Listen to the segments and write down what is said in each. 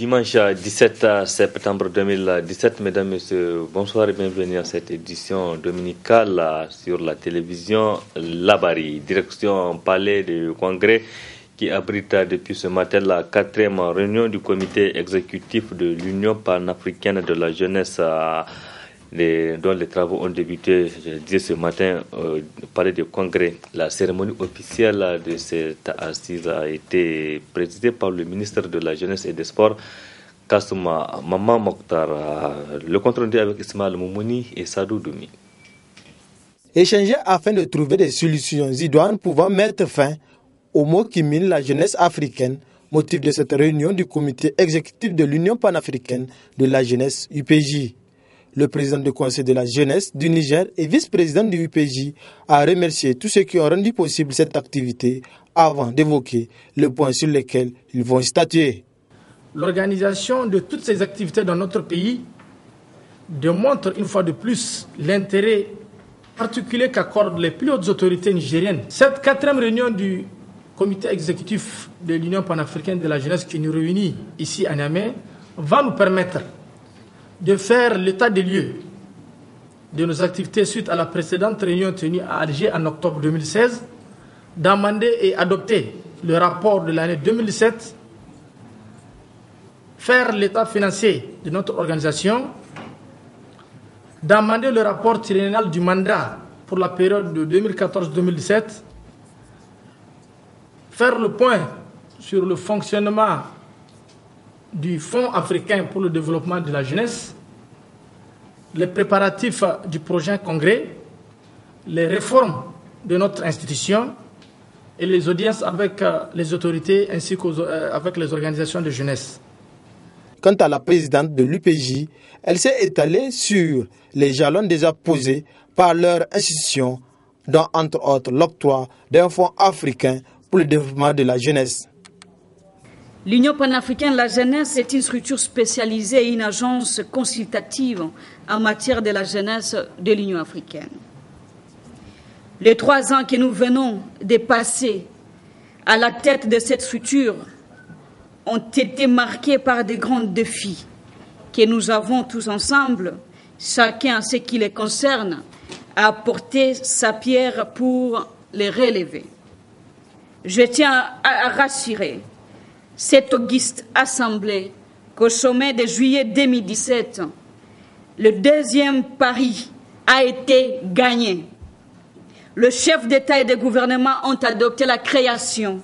Dimanche 17 septembre 2017, mesdames, messieurs, bonsoir et bienvenue à cette édition dominicale sur la télévision Labari, direction Palais du Congrès qui abrite depuis ce matin la 4e réunion du comité exécutif de l'Union panafricaine de la jeunesse dont les travaux ont débuté, je disais, ce matin au Palais du Congrès. La cérémonie officielle de cette assise a été présidée par le ministre de la Jeunesse et des Sports, Kassouma Maman Mokhtar. Le compte rendu avec Ismaël Moumouni et Sadou Doumi. Échanger afin de trouver des solutions idoines pouvant mettre fin aux maux qui minent la jeunesse africaine, motif de cette réunion du comité exécutif de l'Union panafricaine de la jeunesse UPJ. Le président du Conseil de la jeunesse du Niger et vice-président du UPJ a remercié tous ceux qui ont rendu possible cette activité avant d'évoquer le point sur lequel ils vont statuer. L'organisation de toutes ces activités dans notre pays démontre une fois de plus l'intérêt particulier qu'accordent les plus hautes autorités nigériennes. Cette 4e réunion du comité exécutif de l'Union panafricaine de la jeunesse qui nous réunit ici à Niamey va nous permettre de faire l'état des lieux de nos activités suite à la précédente réunion tenue à Alger en octobre 2016, d'amender et adopter le rapport de l'année 2017, faire l'état financier de notre organisation, d'amender le rapport triennal du mandat pour la période de 2014-2017, faire le point sur le fonctionnement du Fonds africain pour le développement de la jeunesse, les préparatifs du prochain congrès, les réformes de notre institution et les audiences avec les autorités ainsi qu'avec les organisations de jeunesse. Quant à la présidente de l'UPJ, elle s'est étalée sur les jalons déjà posés par leur institution, dont entre autres l'octroi d'un fonds africain pour le développement de la jeunesse. L'Union panafricaine de la jeunesse est une structure spécialisée et une agence consultative en matière de la jeunesse de l'Union africaine. Les 3 ans que nous venons de passer à la tête de cette structure ont été marqués par de grands défis que nous avons tous ensemble, chacun en ce qui les concerne, à apporter sa pierre pour les relever. Je tiens à rassurer cette auguste assemblée qu'au sommet de juillet 2017, le 2e pari a été gagné. Le chef d'État et de gouvernement ont adopté la création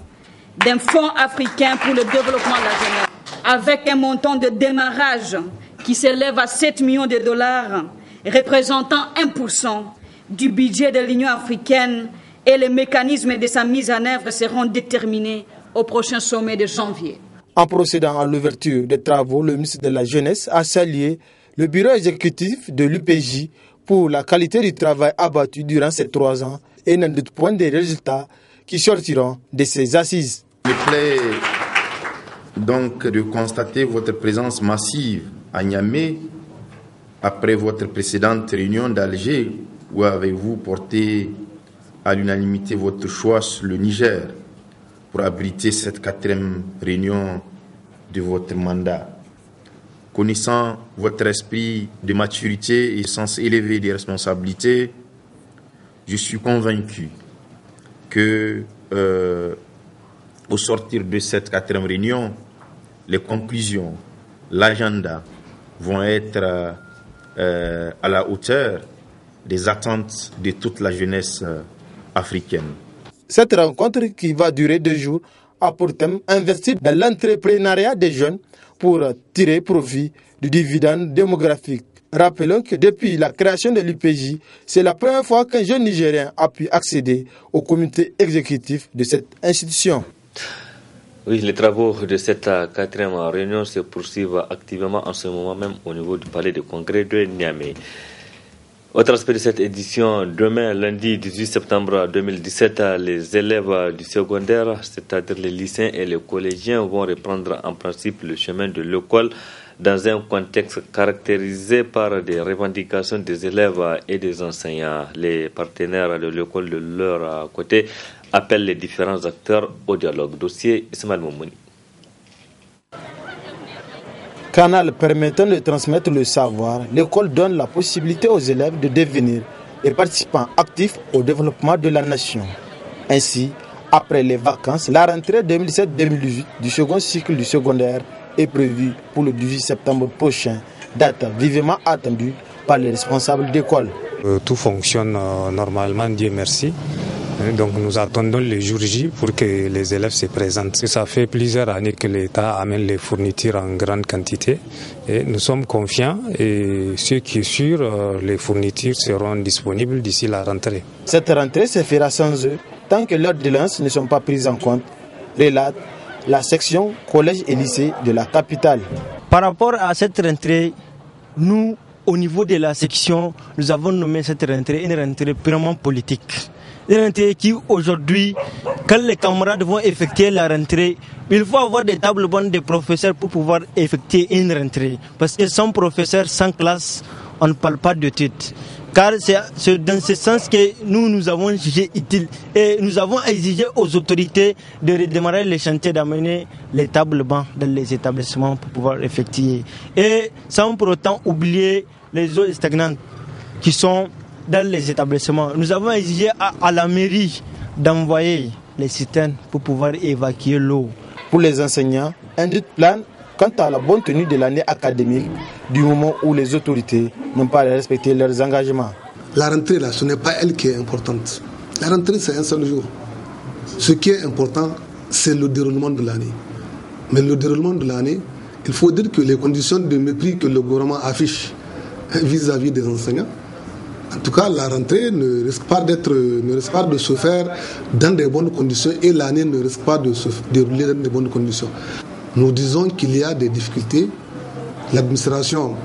d'un fonds africain pour le développement de la jeunesse, avec un montant de démarrage qui s'élève à 7 millions de dollars, représentant 1% du budget de l'Union africaine, et les mécanismes de sa mise en œuvre seront déterminés au prochain sommet de janvier. En procédant à l'ouverture des travaux, le ministre de la Jeunesse a salué le bureau exécutif de l'UPJ pour la qualité du travail abattu durant ces 3 ans et n'en doute point des résultats qui sortiront de ces assises. Il me plaît donc de constater votre présence massive à Niamey après votre précédente réunion d'Alger où avez-vous porté à l'unanimité votre choix sur le Niger pour abriter cette 4e réunion de votre mandat. Connaissant votre esprit de maturité et sens élevé des responsabilités, je suis convaincu que au sortir de cette 4e réunion, les conclusions, l'agenda vont être à la hauteur des attentes de toute la jeunesse africaine. Cette rencontre qui va durer 2 jours a pour thème investir dans l'entrepreneuriat des jeunes pour tirer profit du dividende démographique. Rappelons que depuis la création de l'UPJ, c'est la première fois qu'un jeune Nigérien a pu accéder au comité exécutif de cette institution. Oui, les travaux de cette 4e réunion se poursuivent activement en ce moment même au niveau du palais de congrès de Niamey. Autre aspect de cette édition, demain, lundi 18 septembre 2017, les élèves du secondaire, c'est-à-dire les lycéens et les collégiens, vont reprendre en principe le chemin de l'école dans un contexte caractérisé par des revendications des élèves et des enseignants. Les partenaires de l'école de leur côté appellent les différents acteurs au dialogue. Dossier Ismaël Moumouni. Canal permettant de transmettre le savoir, l'école donne la possibilité aux élèves de devenir des participants actifs au développement de la nation. Ainsi, après les vacances, la rentrée 2017-2018 du second cycle du secondaire est prévue pour le 18 septembre prochain, date vivement attendue par les responsables d'école. Tout fonctionne normalement, Dieu merci. Donc nous attendons le jour J pour que les élèves se présentent. Ça fait plusieurs années que l'État amène les fournitures en grande quantité et nous sommes confiants et ce qui est sûr, les fournitures seront disponibles d'ici la rentrée. Cette rentrée se fera sans eux tant que leurs doléances ne sont pas prises en compte, relate la section collège et lycée de la capitale. Par rapport à cette rentrée, nous, au niveau de la section, nous avons nommé cette rentrée une rentrée purement politique. Une rentrée qui aujourd'hui, quand les camarades vont effectuer la rentrée, il faut avoir des tables bandes de professeurs pour pouvoir effectuer une rentrée. Parce que sans professeur, sans classe, on ne parle pas d'études. Car c'est dans ce sens que nous avons jugé utile et nous avons exigé aux autorités de redémarrer les chantiers, d'amener les tables bancs dans les établissements pour pouvoir effectuer. Et sans pour autant oublier les eaux stagnantes qui sont dans les établissements. Nous avons exigé à la mairie d'envoyer les citernes pour pouvoir évacuer l'eau. Pour les enseignants, un doute plane quant à la bonne tenue de l'année académique du moment où les autorités n'ont pas respecté leurs engagements. La rentrée, là, ce n'est pas elle qui est importante. La rentrée, c'est un seul jour. Ce qui est important, c'est le déroulement de l'année. Mais le déroulement de l'année, il faut dire que les conditions de mépris que le gouvernement affiche vis-à-vis des enseignants, en tout cas, la rentrée ne risque pas de se faire dans de bonnes conditions et l'année ne risque pas de se dérouler dans de bonnes conditions. Nous disons qu'il y a des difficultés. L'administration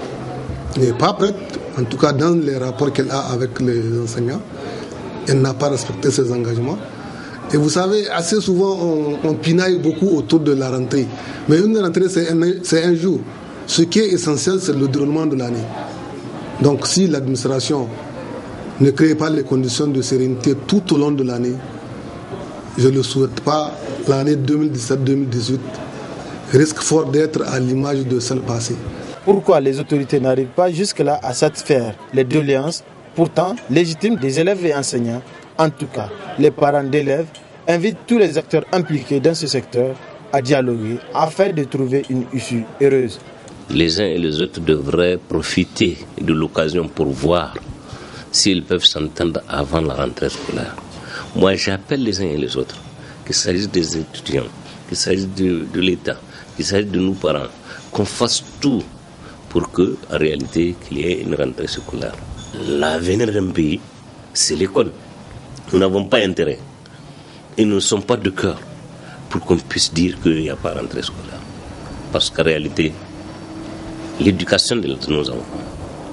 n'est pas prête, en tout cas dans les rapports qu'elle a avec les enseignants. Elle n'a pas respecté ses engagements. Et vous savez, assez souvent, on pinaille beaucoup autour de la rentrée. Mais une rentrée, c'est un jour. Ce qui est essentiel, c'est le déroulement de l'année. Donc si l'administration ne crée pas les conditions de sérénité tout au long de l'année, je ne le souhaite pas, l'année 2017-2018 risque fort d'être à l'image de celle passée. Pourquoi les autorités n'arrivent pas jusque-là à satisfaire les doléances, pourtant légitimes des élèves et enseignants? En tout cas, les parents d'élèves invitent tous les acteurs impliqués dans ce secteur à dialoguer afin de trouver une issue heureuse. Les uns et les autres devraient profiter de l'occasion pour voir s'ils peuvent s'entendre avant la rentrée scolaire. Moi, j'appelle les uns et les autres, qu'il s'agisse des étudiants, qu'il s'agisse de l'État, qu'il s'agisse de nos parents, qu'on fasse tout pour que, en réalité, qu'il y ait une rentrée scolaire. L'avenir d'un pays, c'est l'école. Nous n'avons pas intérêt et nous ne sommes pas de cœur pour qu'on puisse dire qu'il n'y a pas de rentrée scolaire. Parce qu'en réalité, l'éducation de nos enfants,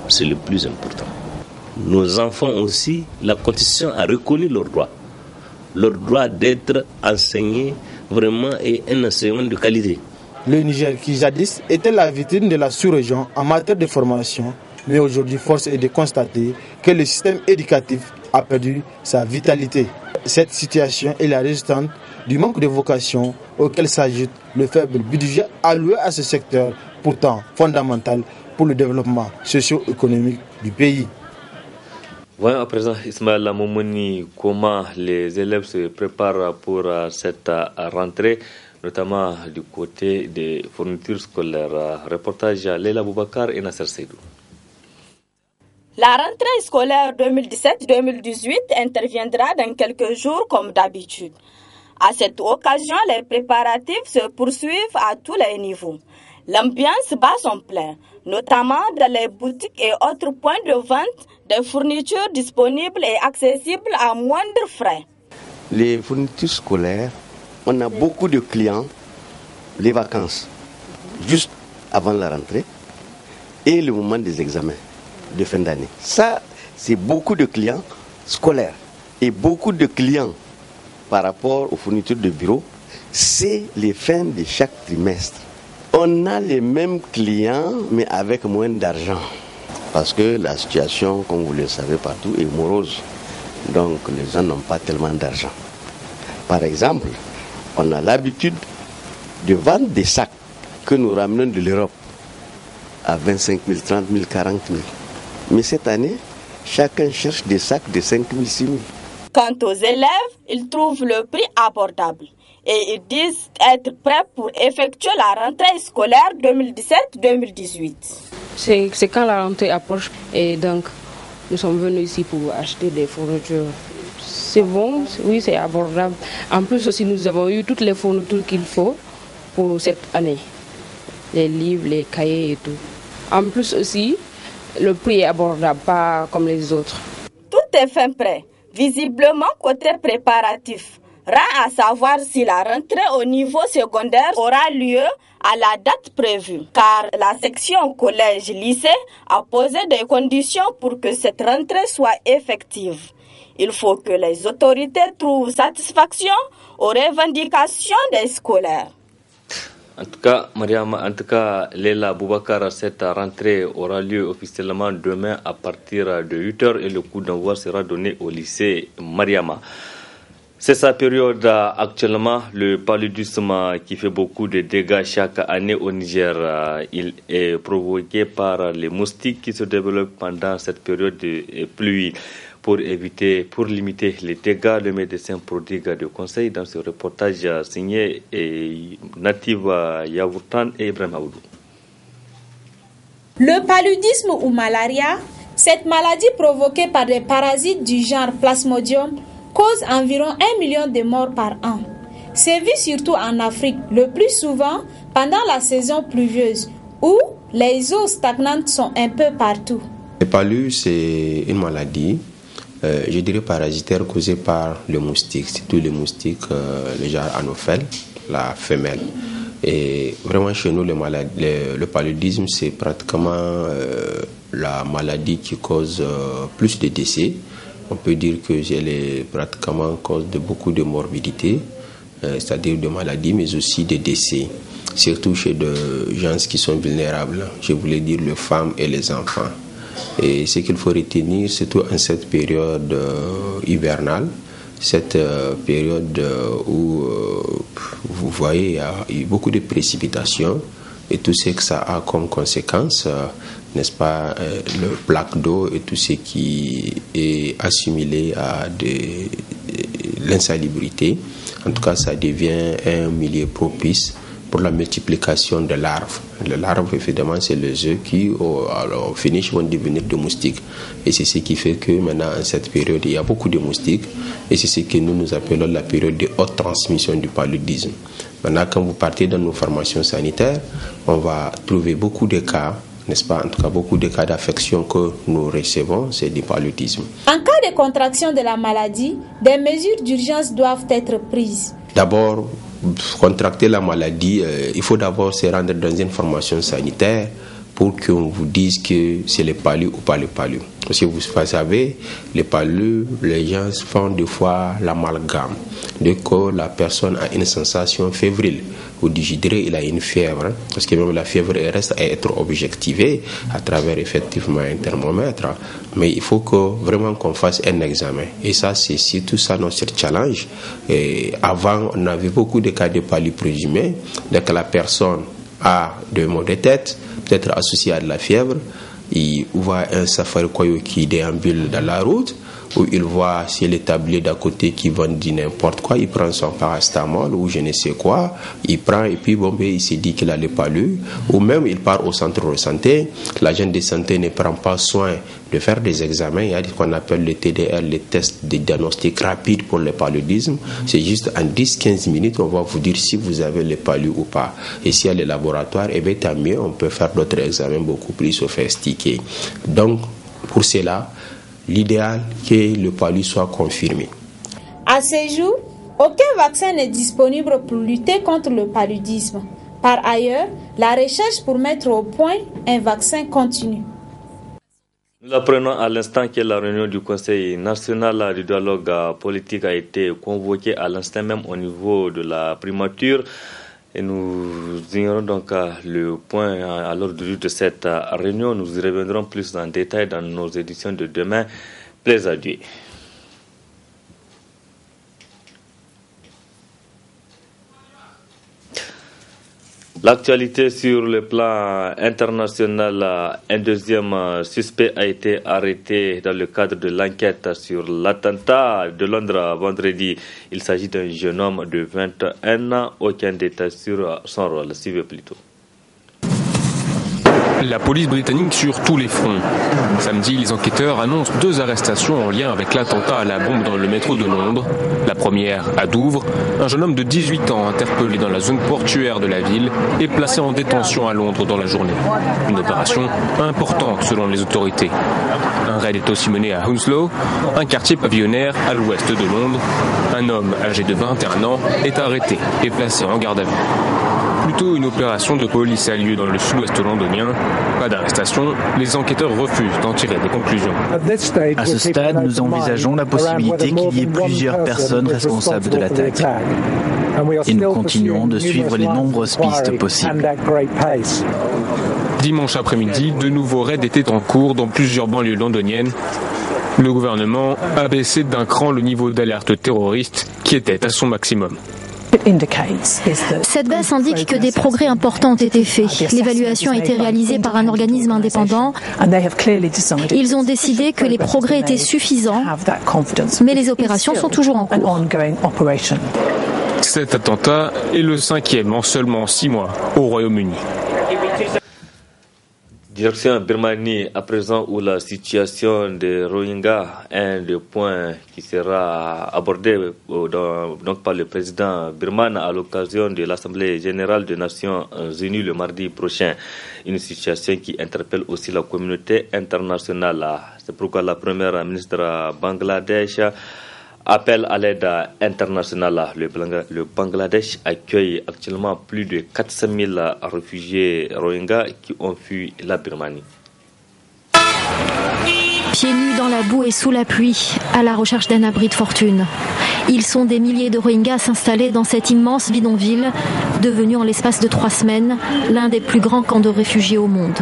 c'est le plus important. Nos enfants aussi, la Constitution a reconnu leur droit d'être enseignés vraiment et un enseignement de qualité. Le Niger, qui jadis était la vitrine de la sous-région en matière de formation, mais aujourd'hui force est de constater que le système éducatif a perdu sa vitalité. Cette situation est la résultante du manque de vocation auquel s'ajoute le faible budget alloué à ce secteur, pourtant fondamental pour le développement socio-économique du pays. Voyons à présent, Ismaël Moumouni, comment les élèves se préparent pour cette rentrée, notamment du côté des fournitures scolaires. Reportage à Leila Boubacar et Nasser Seydou. La rentrée scolaire 2017-2018 interviendra dans quelques jours comme d'habitude. À cette occasion, les préparatifs se poursuivent à tous les niveaux. L'ambiance bat son plein, notamment dans les boutiques et autres points de vente des fournitures disponibles et accessibles à moindre frais. Les fournitures scolaires, on a beaucoup de clients, les vacances, juste avant la rentrée et le moment des examens de fin d'année. Ça, c'est beaucoup de clients scolaires et beaucoup de clients par rapport aux fournitures de bureau, c'est les fins de chaque trimestre. On a les mêmes clients, mais avec moins d'argent. Parce que la situation, comme vous le savez partout, est morose. Donc les gens n'ont pas tellement d'argent. Par exemple, on a l'habitude de vendre des sacs que nous ramenons de l'Europe. à 25 000, 30 000, 40 000. Mais cette année, chacun cherche des sacs de 5 000, 6 000. Quant aux élèves, ils trouvent le prix abordable et ils disent être prêts pour effectuer la rentrée scolaire 2017-2018. C'est quand la rentrée approche et donc nous sommes venus ici pour acheter des fournitures. C'est bon, oui, c'est abordable. En plus aussi, nous avons eu toutes les fournitures qu'il faut pour cette année. Les livres, les cahiers et tout. En plus aussi, le prix est abordable, pas comme les autres. Tout est fin prêt. Visiblement, côté préparatif, rend à savoir si la rentrée au niveau secondaire aura lieu à la date prévue, car la section collège-lycée a posé des conditions pour que cette rentrée soit effective. Il faut que les autorités trouvent satisfaction aux revendications des scolaires. En tout cas, Mariama, Léla Boubacar, cette rentrée aura lieu officiellement demain à partir de 8h et le coup d'envoi sera donné au lycée Mariama. C'est sa période actuellement, le paludisme qui fait beaucoup de dégâts chaque année au Niger. Il est provoqué par les moustiques qui se développent pendant cette période de pluie. Pour limiter les dégâts, le médecin prodigue de conseils dans ce reportage signé Native Yaourtan et Ibrahim Aoudou. Le paludisme ou malaria, cette maladie provoquée par des parasites du genre Plasmodium, cause environ 1 million de morts par an. Sévit surtout en Afrique, le plus souvent pendant la saison pluvieuse, où les eaux stagnantes sont un peu partout. Le palu, c'est une maladie, je dirais parasitaire, causée par le moustique, surtout le moustique, le genre Anophèle, la femelle. Et vraiment chez nous, le paludisme, c'est pratiquement la maladie qui cause plus de décès. On peut dire que elle est pratiquement cause de beaucoup de morbidité, c'est-à-dire de maladies, mais aussi de décès, surtout chez des gens qui sont vulnérables, je voulais dire les femmes et les enfants. Et ce qu'il faut retenir, surtout en cette période hivernale, cette période où vous voyez il y a eu beaucoup de précipitations et tout ce que ça a comme conséquence, n'est-ce pas, le plaque d'eau et tout ce qui est assimilé à l'insalubrité. En tout cas, ça devient un milieu propice pour la multiplication de larves. Les larves, évidemment, c'est les œufs qui, au finish, vont devenir des moustiques. Et c'est ce qui fait que maintenant, en cette période, il y a beaucoup de moustiques. Et c'est ce que nous appelons la période de haute transmission du paludisme. Maintenant, quand vous partez dans nos formations sanitaires, on va trouver beaucoup de cas, n'est-ce pas, en tout cas beaucoup de cas d'affection que nous recevons, c'est du paludisme. En cas de contraction de la maladie, des mesures d'urgence doivent être prises. D'abord, contracter la maladie, il faut d'abord se rendre dans une formation sanitaire pour qu'on vous dise que c'est le palu ou pas le palu. Parce que vous savez, les palus, les gens font des fois l'amalgame. Dès que la personne a une sensation fébrile ou digidrée, il a une fièvre, parce que même la fièvre reste à être objectivée à travers effectivement un thermomètre. Mais il faut que vraiment qu'on fasse un examen. Et ça, c'est surtout ça notre challenge. Et avant, on avait beaucoup de cas de palu présumés. Dès que la personne a des maux de tête, peut-être associé à de la fièvre, il voit un safari koyo qui déambule dans la route, ou il voit si les tabliers d'à côté qui vendent du n'importe quoi, il prend son paracétamol ou je ne sais quoi, il prend et puis bon, il s'est dit qu'il a le palu, ou même il part au centre de santé, l'agent de santé ne prend pas soin de faire des examens, il y a ce qu'on appelle le TDR, les tests de diagnostic rapide pour le paludisme, c'est juste en 10-15 minutes on va vous dire si vous avez le palu ou pas, et s'il y a le laboratoire, et bien tant mieux, on peut faire d'autres examens beaucoup plus sophistiqués. Donc pour cela, l'idéal que le palu soit confirmé. À ce jour, aucun vaccin n'est disponible pour lutter contre le paludisme. Par ailleurs, la recherche pour mettre au point un vaccin continue. Nous apprenons à l'instant que la réunion du Conseil national du dialogue politique a été convoquée à l'instant même au niveau de la primature. Et nous ignorons donc le point à l'ordre du jour de cette réunion. Nous y reviendrons plus en détail dans nos éditions de demain. Plaisir à Dieu. L'actualité sur le plan international, un deuxième suspect a été arrêté dans le cadre de l'enquête sur l'attentat de Londres vendredi. Il s'agit d'un jeune homme de 21 ans, aucun détail sur son rôle. Suivez plutôt. La police britannique sur tous les fronts. Samedi, les enquêteurs annoncent 2 arrestations en lien avec l'attentat à la bombe dans le métro de Londres. La première à Douvres, un jeune homme de 18 ans interpellé dans la zone portuaire de la ville et placé en détention à Londres dans la journée. Une opération importante selon les autorités. Un raid est aussi mené à Hounslow, un quartier pavillonnaire à l'ouest de Londres. Un homme âgé de 21 ans est arrêté et placé en garde à vue. Plutôt une opération de police a lieu dans le sud-ouest londonien. Pas d'arrestation, les enquêteurs refusent d'en tirer des conclusions. À ce stade, nous envisageons la possibilité qu'il y ait plusieurs personnes responsables de l'attaque. Et nous continuons de suivre les nombreuses pistes possibles. Dimanche après-midi, de nouveaux raids étaient en cours dans plusieurs banlieues londoniennes. Le gouvernement a baissé d'un cran le niveau d'alerte terroriste qui était à son maximum. Cette baisse indique que des progrès importants ont été faits. L'évaluation a été réalisée par un organisme indépendant. Ils ont décidé que les progrès étaient suffisants, mais les opérations sont toujours en cours. Cet attentat est le 5e en seulement 6 mois au Royaume-Uni. Direction Birmanie, à présent où la situation des Rohingyas est un des points qui sera abordé donc par le président birman à l'occasion de l'Assemblée générale des Nations Unies le mardi prochain. Une situation qui interpelle aussi la communauté internationale. C'est pourquoi la première ministre Bangladesh appelle à l'aide internationale. Le Bangladesh accueille actuellement plus de 400 000 réfugiés Rohingyas qui ont fui la Birmanie. Pieds nus dans la boue et sous la pluie, à la recherche d'un abri de fortune. Ils sont des milliers de Rohingyas installés dans cet immense bidonville, devenu en l'espace de 3 semaines l'un des plus grands camps de réfugiés au monde.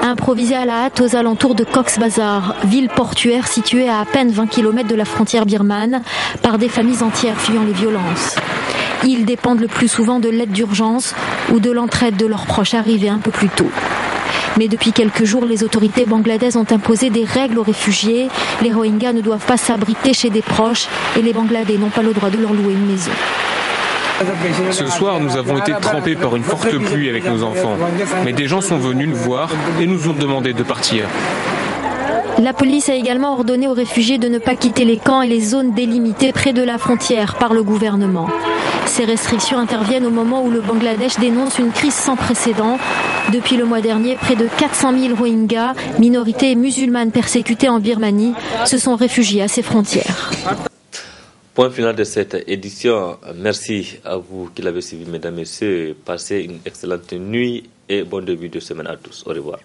Improvisé à la hâte aux alentours de Cox's Bazar, ville portuaire située à peine 20 km de la frontière birmane, par des familles entières fuyant les violences. Ils dépendent le plus souvent de l'aide d'urgence ou de l'entraide de leurs proches arrivés un peu plus tôt. Mais depuis quelques jours, les autorités bangladaises ont imposé des règles aux réfugiés. Les Rohingyas ne doivent pas s'abriter chez des proches et les Bangladais n'ont pas le droit de leur louer une maison. Ce soir, nous avons été trempés par une forte pluie avec nos enfants. Mais des gens sont venus nous voir et nous ont demandé de partir. La police a également ordonné aux réfugiés de ne pas quitter les camps et les zones délimitées près de la frontière par le gouvernement. Ces restrictions interviennent au moment où le Bangladesh dénonce une crise sans précédent. Depuis le mois dernier, près de 400 000 Rohingyas, minorités musulmanes persécutées en Birmanie, se sont réfugiés à ses frontières. Point final de cette édition. Merci à vous qui l'avez suivi, mesdames et messieurs. Passez une excellente nuit et bon début de semaine à tous. Au revoir.